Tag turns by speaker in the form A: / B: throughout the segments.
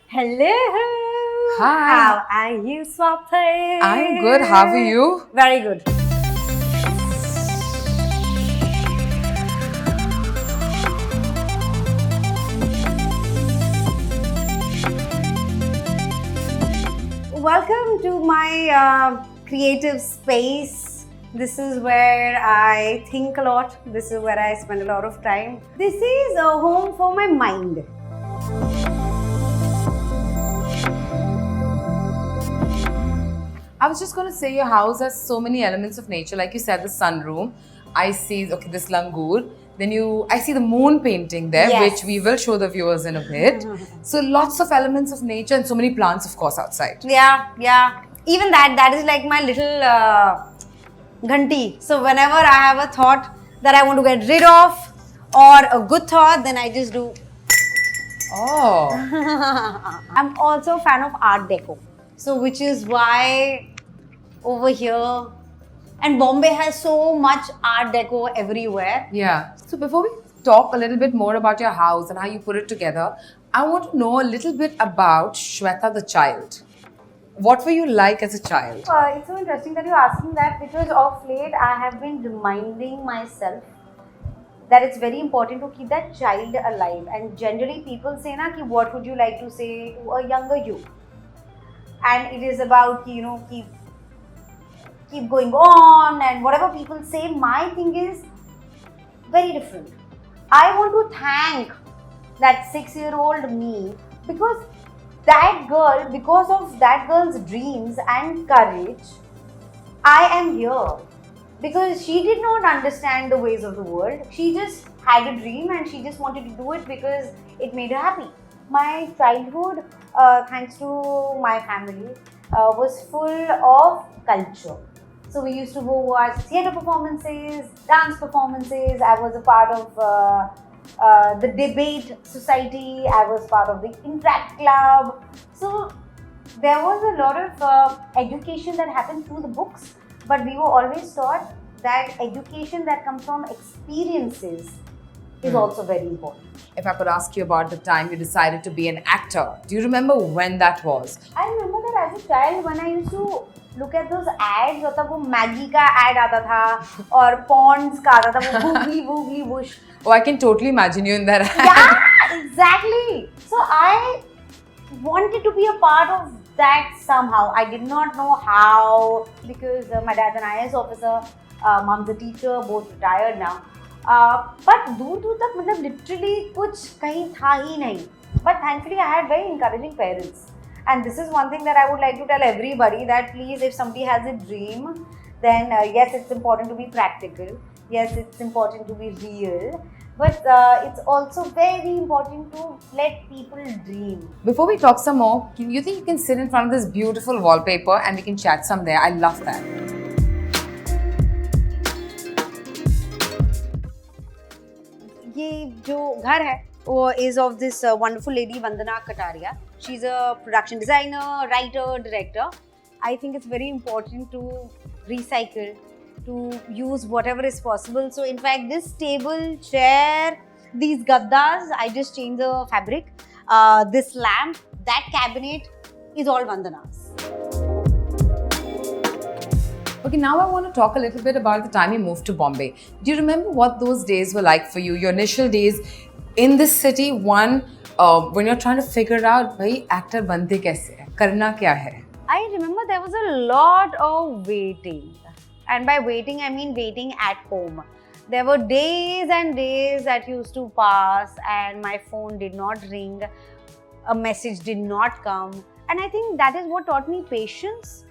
A: Hello.
B: Hi.
A: How are you, Swati?
B: I'm good. How are you?
A: Very good. Welcome to my creative space. This is where I think a lot. This is where I spend a lot of time. This is a home for my mind.
B: I was just going to say your house has so many elements of nature. Like you said, the sunroom. I see, okay, this langur. I see the moon painting there,
A: Yes.
B: which we will show the viewers in a bit. So lots of elements of nature and so many plants, of course, outside.
A: Yeah. Even that is like my little ghanti. So whenever I have a thought that I want to get rid of or a good thought, then I just do.
B: Oh.
A: I'm also a fan of Art Deco. So which is why over here, and Bombay has so much Art Deco everywhere.
B: Yeah. So before we talk a little bit more about your house and how you put it together, I want to know a little bit about Shweta the child. What were you like as a child?
A: It's so interesting that you're asking that because of late I have been reminding myself that it's very important to keep that child alive. And generally people say na ki what would you like to say to a younger you? And it is about keep going on and whatever people say. My thing is very different. I want to thank that 6-year-old me because because of that girl's dreams and courage, I am here. Because she did not understand the ways of the world. She just had a dream and she just wanted to do it because it made her happy. My childhood, thanks to my family, was full of culture. So we used to go watch theatre performances, dance performances. I was a part of the debate society. I was part of the Interact Club. So there was a lot of education that happened through the books, but we were always taught that education that comes from experiences is also very important.
B: If I could ask you about the time you decided to be an actor, do you remember when that was?
A: I remember that as a child when I used to look at those ads, होता वो Maggi का ad आता था और Pond's का आता था वो boogly whoosh.
B: Oh, I can totally imagine you in that.
A: Yeah, exactly. So I wanted to be a part of that somehow. I did not know how because my dad's an IAS officer, mom's a teacher, both retired now. But दूर तक मतलब literally कुछ कहीं था ही नहीं. But thankfully I had very encouraging parents. And this is one thing that I would like to tell everybody that please, if somebody has a dream, then yes, it's important to be practical. Yes, it's important to be real. But it's also very important to let people dream.
B: Before we talk some more, you think you can sit in front of this beautiful wallpaper and we can chat some there? I love that.
A: ये जो घर है वो is of this wonderful lady Vandana Kataria. She's a production designer, writer, director. I think it's very important to recycle, to use whatever is possible. So in fact, this table, chair, these gaddas, I just changed the fabric. This lamp, that cabinet is all Vandana's.
B: Okay, now I want to talk a little bit about the time you moved to Bombay. Do you remember what those days were like for you? Your initial days in this city, when you're trying to figure out, bhai, actor bante kaise hai? Karna kya hai?
A: I remember there was a lot of waiting. And by waiting, I mean waiting at home. There were days and days that used to pass and my phone did not ring, a message did not come. And I think that is what taught me patience.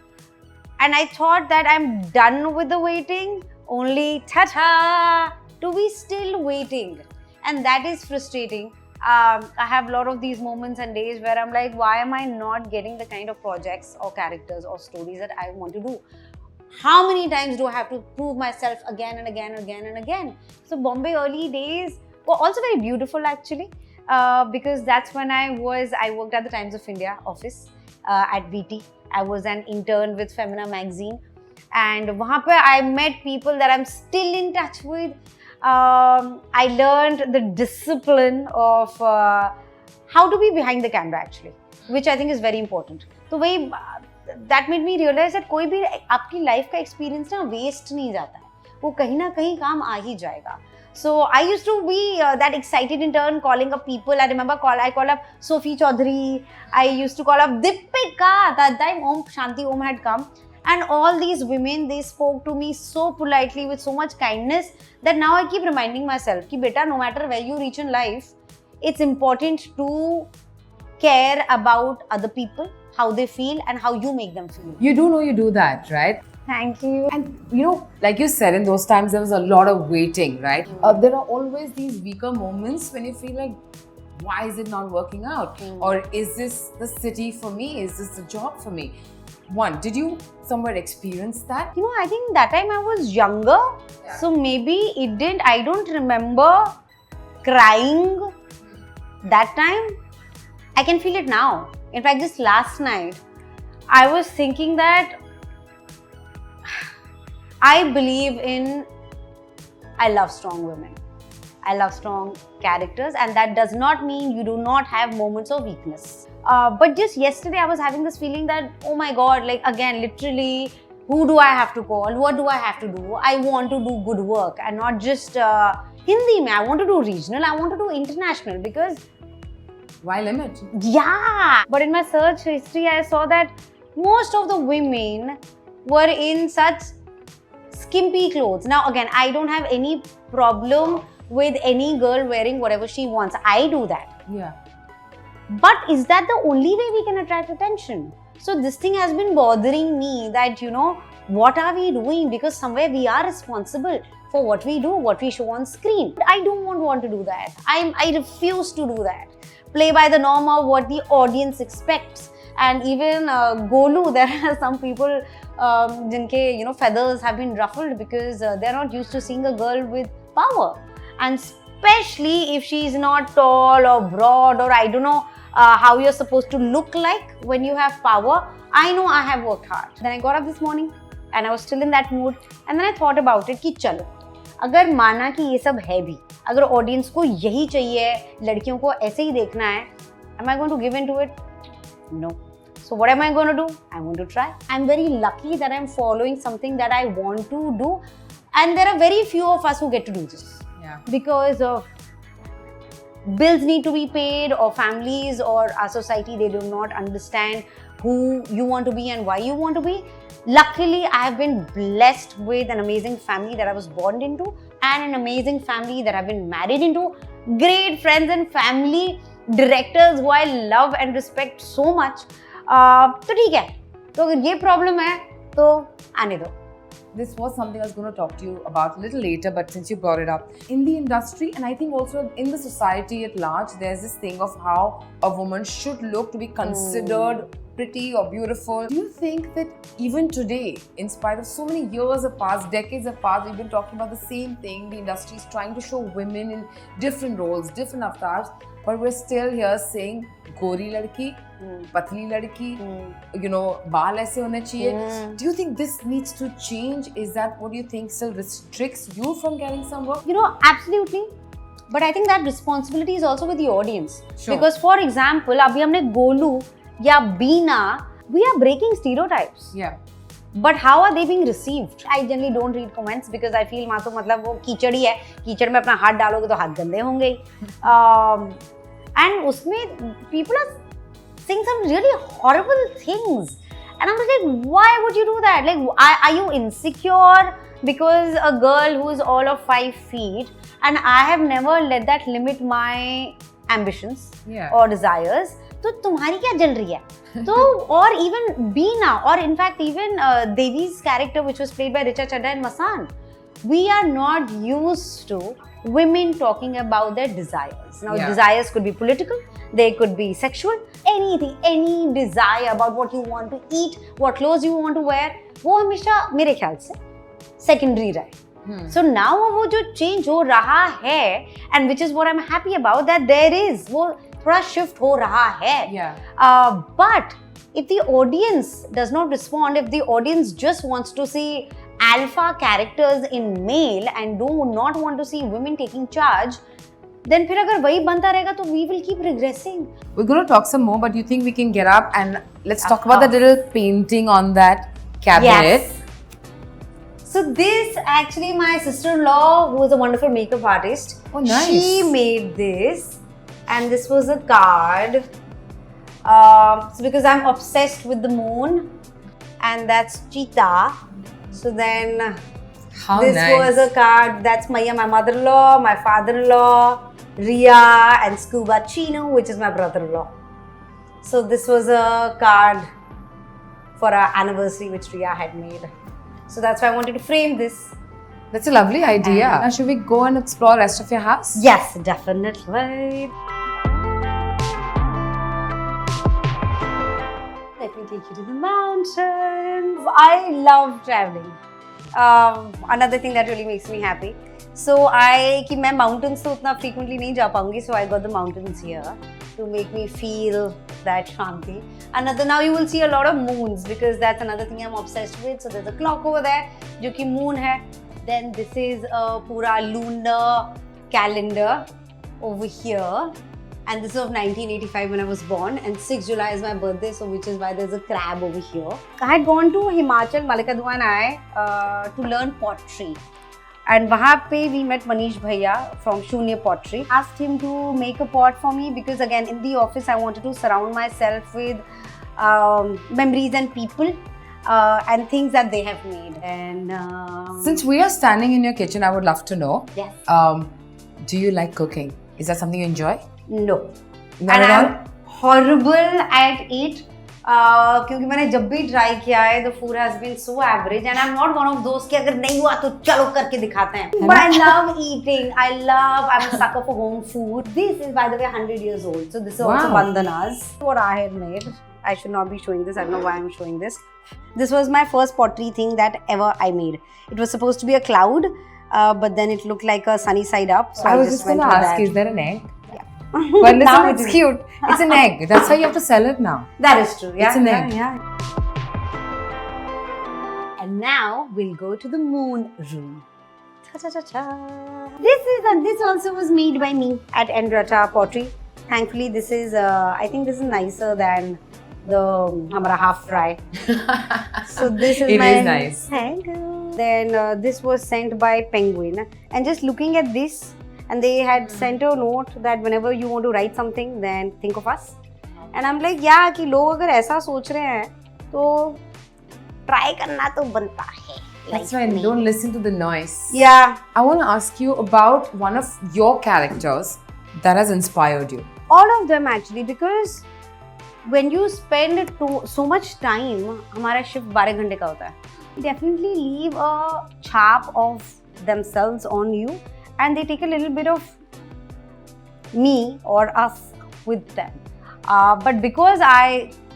A: And I thought that I'm done with the waiting, only ta-ta, to be still waiting. And that is frustrating. I have a lot of these moments and days where I'm like, why am I not getting the kind of projects or characters or stories that I want to do? How many times do I have to prove myself again and again and again and again? So Bombay early days were also very beautiful actually, because that's when I worked at the Times of India office at VT. I was an intern with Femina magazine, and वहाँ पे I met people that I'm still in touch with. I learned the discipline of how to be behind the camera actually, which I think is very important. तो वही that made me realize that कोई भी आपकी life का experience ना waste नहीं जाता है, वो कहीं ना कहीं काम आ ही जाएगा. So I used to be that excited in turn calling up people. I remember I called up Sophie Chaudhary. I used to call up Deepika. That time Om Shanti Om had come. And all these women, they spoke to me so politely with so much kindness that now I keep reminding myself कि बेटा, no matter where you reach in life, it's important to care about other people, how they feel and how you make them feel.
B: You do know you do that, right?
A: Thank you.
B: And you know, like you said, in those times there was a lot of waiting, right? There are always these weaker moments when you feel like, why is it not working out? Or is this the city for me? Is this the job for me? One, did you somewhere experience that?
A: You know, I think that time I was younger, so maybe it didn't. I don't remember crying that time. I can feel it now. In fact, just last night, I was thinking that I believe in, I love strong women. I love strong characters, and that does not mean you do not have moments of weakness. But just yesterday, I was having this feeling that, oh my God, like again, literally, who do I have to call? What do I have to do? I want to do good work and not just Hindi. I want to do regional, I want to do international because.
B: Why limit?
A: Yeah. But in my search history, I saw that most of the women were in such skimpy clothes. Now, again, I don't have any problem with any girl wearing whatever she wants. I do that.
B: Yeah.
A: But is that the only way we can attract attention? So this thing has been bothering me that, you know, what are we doing? Because somewhere we are responsible for what we do, what we show on screen. I don't want to do that. I refuse to do that. Play by the norm of what the audience expects. And even Golu, there are some people jinke, you know, feathers have been ruffled because they're not used to seeing a girl with power. And especially if she is not tall or broad, or I don't know how you're supposed to look like when you have power. I know I have worked hard. Then I got up this morning and I was still in that mood. And then I thought about it कि चलो, अगर माना कि ये सब है भी, अगर ऑडियंस को यही चाहिए, लड़कियों को ऐसे ही देखना है, am I going to give into it? No. So what am I going to do? I'm going to try. I'm very lucky that I'm following something that I want to do. And there are very few of us who get to do this.
B: Yeah.
A: Because of bills need to be paid, or families or our society, they do not understand who you want to be and why you want to be. Luckily, I have been blessed with an amazing family that I was born into and an amazing family that I've been married into. Great friends and family, directors who I love and respect so much. तो ठीक है, तो अगर ये problem है तो आने दो.
B: This was something I was going to talk to you about a little later, but since you brought it up, in the industry and I think also in the society at large, there's this thing of how a woman should look to be considered pretty or beautiful. Do you think that even today, in spite of so many years have passed, decades have passed, we've been talking about the same thing, the industry is trying to show women in different roles, different avatars, but we're still here saying, gori ladki, patli ladki, you know, baal aise hone chahiye. Do you think this needs to change? Is that what you think still restricts you from getting some work?
A: You know, absolutely. But I think that responsibility is also with the audience.
B: Sure.
A: Because for example, abhi humne Golu ya Beena, we are breaking stereotypes.
B: Yeah.
A: But how are they being received? I generally don't read comments because I feel maa to matlab wo कीचड़ ही है, कीचड़ में अपना हाथ डालोगे तो हाथ गंदे होंगे ही. And उसमें people are saying some really horrible things. And I'm like, why would you do that? Like, are you insecure because a girl who is all of 5 feet, and I have never let that limit my ambitions or desires. तो तुम्हारी क्या जल रही है? तो or even Beena, or in fact even Devi's character, which was played by Richa Chadha and Masan, we are not used to women talking about their desires. Now, desires could be political, they could be sexual, anything, any desire about what you want to eat, what clothes you want to wear, वो हमेशा मेरे ख्याल से secondary रहे. So now वो जो change हो रहा है, and which is what I'm happy about, that there is वो थोड़ा shift हो रहा है. But if the audience does not respond, if the audience just wants to see alpha characters in male and do not want to see women taking charge, then फिर अगर वही बनता रहेगा तो we will keep regressing.
B: We're going to talk some more, but you think we can get up and let's
A: Of
B: talk about the
A: course.
B: little painting on that cabinet.
A: Yes. So this actually my sister-in-law, who is a wonderful makeup artist.
B: Oh, nice.
A: She made this, and this was a card. So because I'm obsessed with the moon, and that's cheetah. So then
B: How
A: this
B: nice.
A: was a card. That's my mother-in-law, my father-in-law, Ria, and Scuba Chino, which is my brother-in-law. So this was a card for our anniversary, which Ria had made. So that's why I wanted to frame this.
B: That's a lovely idea. Now, should we go and explore the rest of your house?
A: Yes, definitely. Let me take you to the mountains. I love traveling. Another thing that really makes me happy. So कि मैं mountains तो उतना frequently नहीं जा पाऊंगी. So I got the mountains here to make me feel that shanti. Another, now you will see a lot of moons because that's another thing I'm obsessed with. So there's a clock over there जो कि moon है. Then this is a पूरा lunar calendar over here. And this is of 1985 when I was born, and 6 July is my birthday, so which is why there's a crab over here. I had gone to Himachal, Malika Dua and I, to learn pottery. And वहाँ पे we met Manish Bhaiya from Shunya Pottery. Asked him to make a pot for me because again in the office I wanted to surround myself with memories and people and things that they have made. And
B: Since we are standing in your kitchen, I would love to know.
A: Yes.
B: Do you like cooking? Is that something you enjoy?
A: No.
B: Not
A: And
B: at all?
A: I'm horrible at it. क्योंकि मैंने जब भी try किया है the food has been so average and I'm not one of those कि अगर नहीं हुआ तो चलो करके दिखाते हैं. But I love eating. I'm a sucker for home food. This is by the way 100 years old. So this is also
B: Wow.
A: bandanas. What I had made. I should not be showing this. I don't know why I'm showing this. This was my first pottery thing that ever I made. It was supposed to be a cloud, but then it looked like a sunny side up. So
B: I was just
A: went
B: going to
A: with
B: ask,
A: that.
B: is there an egg? But
A: Now
B: listen,
A: it
B: it's
A: is.
B: cute. It's an egg. That's how you have to sell it now.
A: That is true. Yeah,
B: It's an
A: yeah,
B: egg.
A: yeah. And now we'll go to the moon room. Cha-cha-cha-cha. This also was made by me at Endrata Pottery. Thankfully, this is I think this is nicer than the hamara half fry. So this is
B: It
A: my
B: is nice.
A: Thank you. Then this was sent by Penguin, and just looking at this. And they had sent a note that whenever you want to write something, then think of us. And I'm like, yeah, कि लोग अगर ऐसा सोच रहे हैं, तो try करना तो बनता है.
B: That's
A: Like
B: right.
A: me.
B: Don't listen to the noise.
A: Yeah,
B: I want to ask you about one of your characters that has inspired you.
A: all of them actually, because when you spend so much time, हमारा shift 12 घंटे का होता है. Definitely leave a chap of themselves on you. And they take a little bit of me or us with them. But because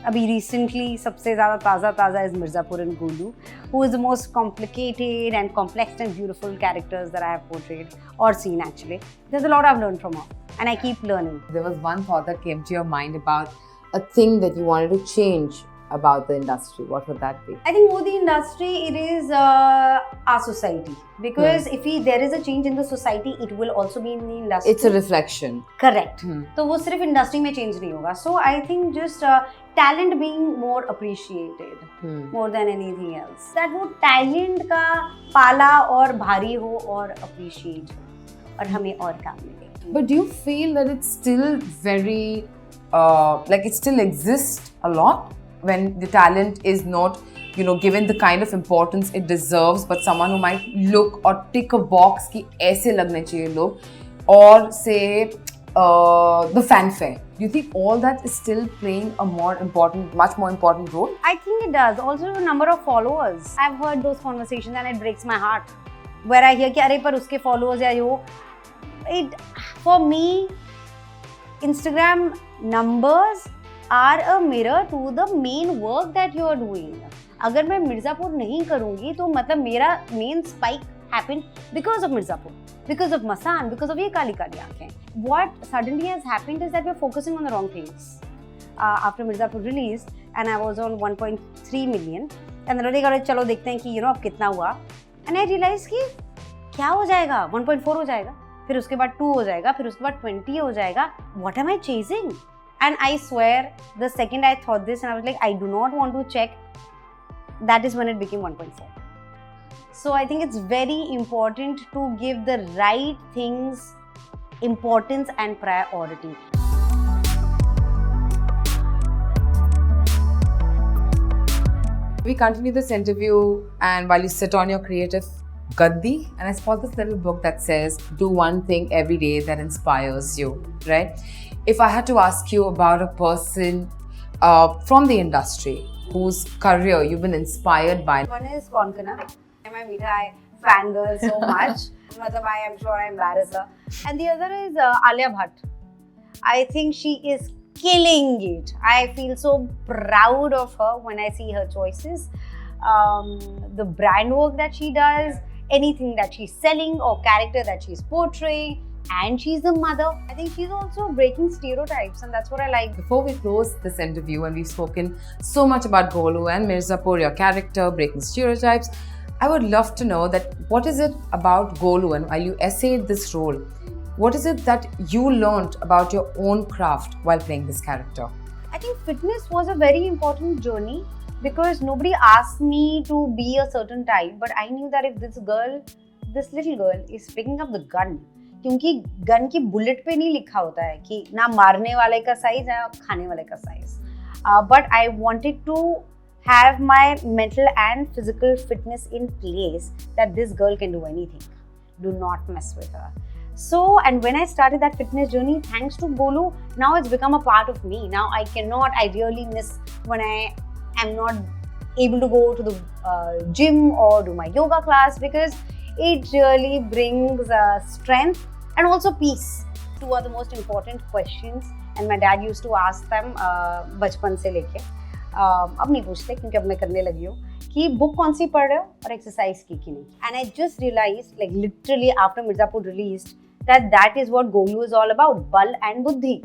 A: अभी recently सबसे ज़्यादा ताज़ा is Mirzapur and Golu, who is the most complicated and complex and beautiful characters that I have portrayed or seen actually. There's a lot I've learned from her, and I keep learning.
B: There was one thought that came to your mind about a thing that you wanted to change about the industry. What would that be?
A: I think more the industry, it is our society. Because if there is a change in the society, it will also be in the industry.
B: It's a reflection.
A: Correct. तो वो सिर्फ industry में change नहीं होगा. So I think just talent being more appreciated more than anything else. That वो talent का पाला और भारी हो और appreciate और हमें और काम मिले.
B: But do you feel that it's still very, like it still exists a lot when the talent is not, you know, given the kind of importance it deserves, but someone who might look or tick a box कि ऐसे लगने चाहिए लोग, or say the fanfare. Do you think all that is still playing a much more important role?
A: I think it does. Also the number of followers. I've heard those conversations and it breaks my heart. Where I hear कि अरे पर उसके followers या यो. It, for me, Instagram numbers are a mirror to the main work that you are doing. अगर मैं मिर्ज़ापुर नहीं करूँगी तो मतलब मेरा main spike happened because of Mirzapur, because of Masan, because of ये काली काली आँखें. What suddenly has happened is that we're focusing on the wrong things. After Mirzapur released, and I was on 1.3 million, and then मैंने कहा चलो देखते हैं कि अब कितना हुआ. And I realized कि क्या हो जाएगा, 1.4 हो जाएगा, फिर उसके बाद 2 हो जाएगा, फिर उसके बाद 20 हो जाएगा. What am I chasing? And I swear, the second I thought this and I was like, I do not want to check, that is when it became 1.4. So I think it's very important to give the right things importance and priority.
B: We continue this interview, and while you sit on your creative gaddi, and I spot this little book that says, do one thing every day that inspires you, right? If I had to ask you about a person from the industry whose career you've been inspired by.
A: One is Konkana. I meet her, I fangirl so much. I am sure I embarrass her. And the other is Alia Bhatt. I think she is killing it. I feel so proud of her when I see her choices. The brand work that she does, anything that she's selling or character that she's portraying, and she's a mother. I think she's also breaking stereotypes, and that's what I like.
B: Before we close this interview, and we've spoken so much about Golu and Mirzapur, your character, breaking stereotypes, I would love to know that what is it about Golu, and while you essayed this role, what is it that you learned about your own craft while playing this character?
A: I think fitness was a very important journey because nobody asked me to be a certain type, but I knew that if this little girl is picking up the gun, क्योंकि gun की bullet पे नहीं लिखा होता है कि ना मारने वाले का साइज है और खाने वाले का size, but I wanted to have my mental and physical fitness in place that this girl can do anything. Do not mess with her. So, and when I started that fitness journey, thanks to Golu, now it's become a part of me. Now I really miss when I am not able to go to the gym or do my yoga class because it really brings strength and also peace. Two are the most important questions and my dad used to ask them बचपन से लेके अब नहीं पूछते क्योंकि अब मैं करने लगी हूँ कि बुक कौन सी पढ़ रहे हो और एक्सरसाइज की कि नहीं. And I just realize like literally after Mirzapur released that is what Golu is all about, बल एंड बुद्धि.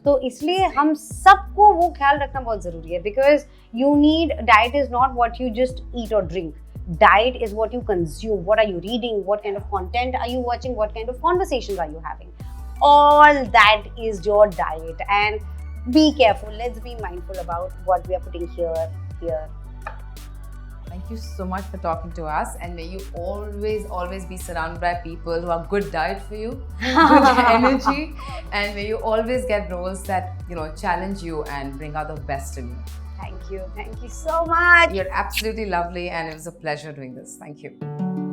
A: तो इसलिए हम सबको वो ख्याल रखना बहुत जरूरी है because you need, diet is not what you just eat और drink. Diet is what you consume. What are you reading? What kind of content are you watching? What kind of conversations are you having? All that is your diet. And be careful. Let's be mindful about what we are putting here.
B: Thank you so much for talking to us, and may you always be surrounded by people who have good diet for you, good energy, and may you always get roles that challenge you and bring out the best in you.
A: Thank you so much.
B: You're absolutely lovely, and it was a pleasure doing this. Thank you.